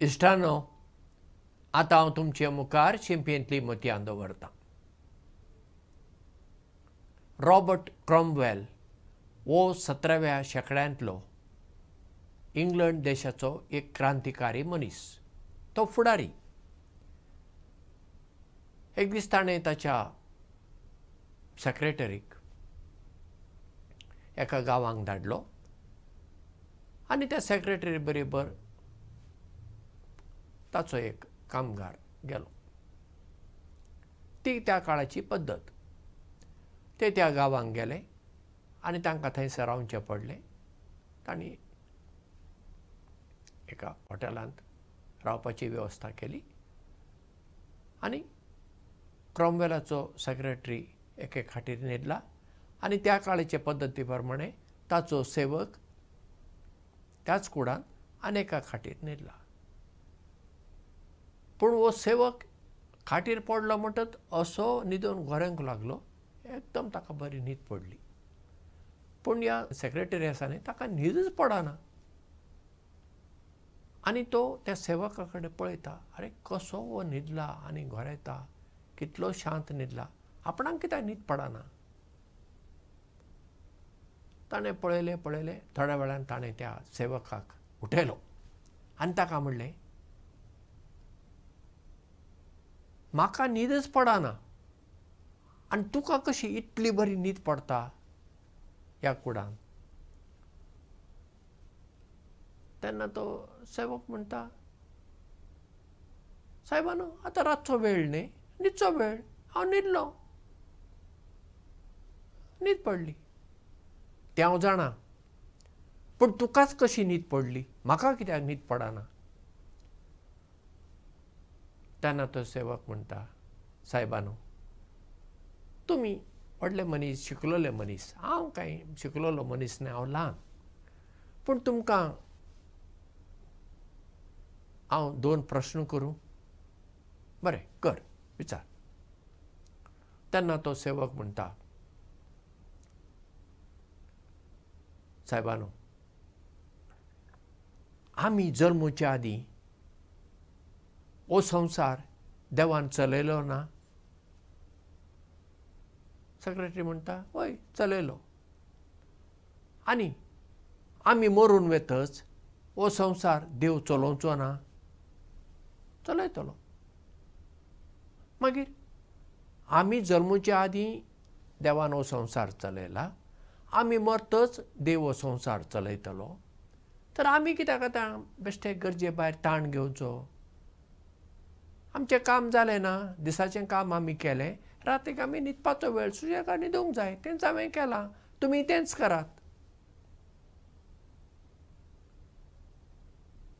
इश्टानो, आतां हांव तुमचे मुखार शिंपेंतली मतयां दवरतां. रॉबर्ट क्रॉमवेल हो 17व्या शेंकड्यांतलो इंग्लंड देशाचो एक क्रांतिकारी मनीस. तो फुडारी. एक दीस ताणें ताच्या सेक्रेटरीक एका गांवांक धाडलो आनी त्या सेक्रेटरी बरोबर ताचो एक कामगार गेलो. ती त्या काळाची पद्दत. ते त्या गांवांक गेले आनी तांकां थंयसर रावचें पडलें. तांणी एका हॉटेलांत रावपाची वेवस्था केली आनी क्रॉमवेलाचो सेक्रेटरी एके खाटीर न्हिदला आनी त्या काळाचे पद्दती प्रमाणे ताचो सेवक त्याच कुडान आनेका खाटीर न्हिदला. पूण हो सेवक खाटीर पडलो म्हणटच असो न्हिदून गरोवंक लागलो. एकदम ताका बरी न्हीद पडली. पूण ह्या सेक्रेटरी आसा न्ही ताका न्हीदच पडना. आनी तो त्या सेवका कडेन पळयता, अरे कसो हो न्हिदला आनी गरयता, कितलो शांत न्हिदला, आपणाक कित्याक न्हीद पडना. ताणें पळयलें. थोड्या वेळान ताणें त्या सेवकाक उठयलो आनी ताका म्हणलें, म्हाका न्हीदच पडना आनी तुका कशी इतली बरी न्हीद पडटा ह्या कुडान. तेन्ना तो सेवक म्हणटा, सायबानो, आतां रातचो वेळ न्ही, न्हिदचो वेळ, हांव न्हिदलो, न्हीद पडली. तें हांव जाणा, पूण तुकाच कशी न्हीद पडली, म्हाका कित्याक न्हीद पडना. तेन्ना तो सेवक म्हणटा, सायबानो, तुमी व्हडले मनीस, शिकलोले मनीस, हांव कांय शिकलोलो मनीस न्ही, हांव ल्हान. पूण तुमकां हांव 2 प्रस्न करूं? बरें, कर, विचार. तेन्ना तो सेवक म्हणटा, सायबानो, आमी जल्मच्या आदीं हो संवसार देवान चलयलो ना? सेक्रेटरी म्हणटा, हय, चलयलो. आनी आमी मरून वेतच हो संवसार देव चलोवचो ना? चलयतलो. मागीर आमी जल्मच्या आदीं देवान हो संवसार चलयला, आमी मरतच देव हो संवसार चलयतलो, तर आमी कित्याक आतां बेश्टे गरजे भायर ताण घेवचो? आमचें काम जालें ना, दिसाचें काम आमी केलें, रातीक आमी न्हिदपाचो वेळ, सुशेगाद न्हिदूंक जाय, तेंच हांवें केलां, तुमी तेंच करात.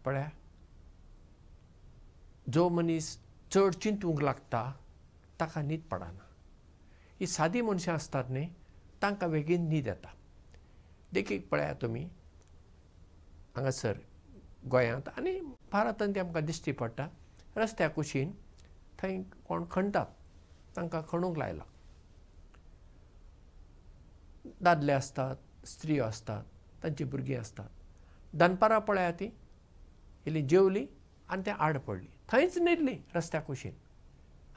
पळया, जो मनीस चड चिंतूंक लागता ताका न्हीद पडना. ही सादी मनशां आसतात न्ही, तांकां बेगीन न्हीद येता. देखीक पळया तुमी, हांगासर गोंयांत आनी भारतांत तें आमकां दिश्टी पडटा, रस्त्या कुशीन थंय कोण खणटात, तांकां खणूंक लायला. दादले आसतात, स्त्रियो आसतात, तांचीं भुरगीं आसतात. दनपारां पळया तीं इल्लीं जेवलीं आनी तें आड पडलीं, थंयच न्हिदलीं रस्त्या कुशीन,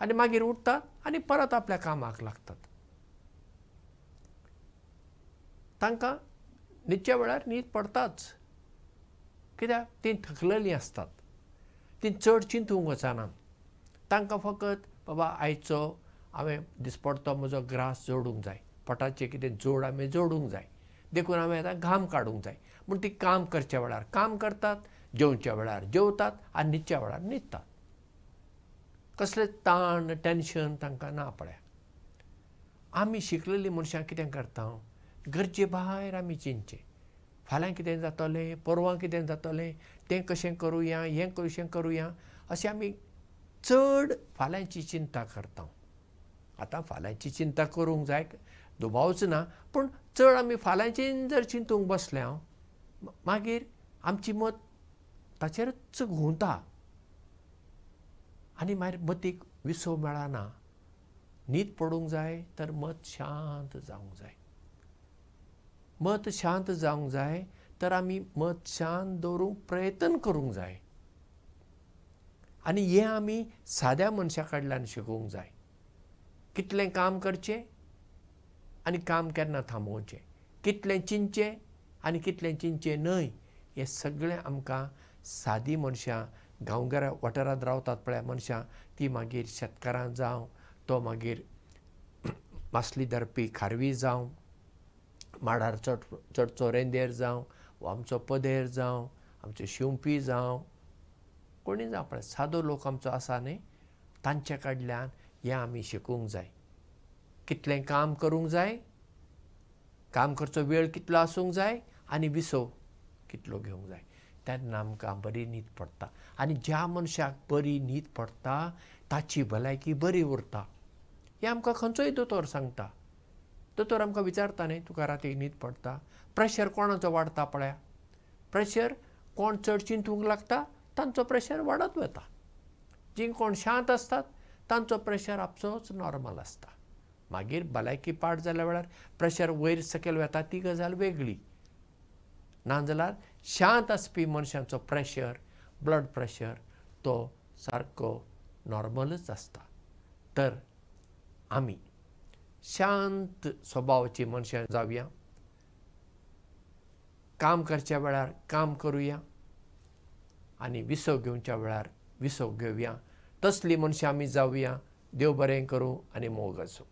आनी मागीर उठतात आनी परत आपल्या कामाक लागतात. तांकां न्हिदच्या वेळार न्हीद पडटाच, कित्याक तीं थकलेलीं आसतात, तीं चड चिंतूंक वचनात. तांकां फकत बाबा आयचो हांवें दिसपडतो म्हजो ग्रास जोडूंक जाय, पोटाचें कितें जोड हांवें जोडूंक जाय, देखून हांवें आतां घाम काडूंक जाय म्हूण तीं काम करच्या वेळार काम करतात, जेवच्या वेळार जेवतात आनी न्हिदच्या वेळार न्हिदतात. कसलें ताण, टेन्शन तांकां ना. पळया, आमी शिकलेलीं मनशां कितें करता, गरजे भायर आमी चिंतचें. फाल्यां कितें जातलें, परवां कितें जातलें, तें कशें करुया, हें कशें करुया, अशें आमी चड फाल्यांची चिंता करता. आतां फाल्यांची चिंता करूंक जाय, दुबावच ना, पूण चड आमी फाल्यांचें जर चिंतूंक बसले मागीर आमची मत ताचेरच घुंवता आनी मागीर मतीक विसव मेळना. न्हीद पडूंक जाय तर मत शांत जावंक जाय. मत शांत जावंक जाय तर आमी मत शांत दवरूंक प्रयत्न करूंक जाय. आनी हें आमी साद्या मनशा कडल्यान शिकूंक जाय. कितलें काम करचें आनी काम केन्ना थांबोवचें, कितलें चिंतचें आनी कितलें चिंतचें न्हय, हें सगळें आमकां सादी मनशां, गांवगिऱ्या वाठारांत रावतात पळय मनशां, ती मागीर शेतकारां जावं, तो मागीर मासली धरपी खारवी जावं, माडार चडचो रेंदेर जावं, वा आमचो पदेर जावं, आमचो शिंवपी जावं, कोणी जावं पळय, सादो लोक आमचो आसा न्ही, तांचे कडल्यान हें आमी शिकूंक जाय. कितलें काम करूंक जाय, काम करचो वेळ कितलो आसूंक जाय आनी विसव कितलो घेवंक जाय. तेन्ना आमकां बरी न्हीद पडटा. आनी ज्या मनशाक बरी न्हीद पडटा ताची भलायकी बरी उरता. हें आमकां खंयचोय दोतोर सांगता. दोतोर आमकां विचारता न्ही, तुका राती न्हीद पडटा. प्रेशर कोणाचो वाडटा पळया, प्रेशर कोण चड चिंतूंक लागता तांचो प्रेशर वाडत वता. जी कोण शांत आसतात तांचो प्रेशर आपसोच नॉर्मल आसता. मागीर भलायकी पाड जाल्या वेळार प्रेशर वयर सकयल वता ती गजाल वेगळी. नाजाल्यार शांत आसपी मनशांचो प्रेशर, ब्लड प्रेशर तो सारको नॉर्मलच आसता. तर आमी शांत स्वभावाची मनशां जावया, काम करच्या वेळार काम करुया आनी विसव घेवच्या वेळार विसव घेवया. तसली मनशां आमी जावया. देव बरें करूं आनी मोग आसूं.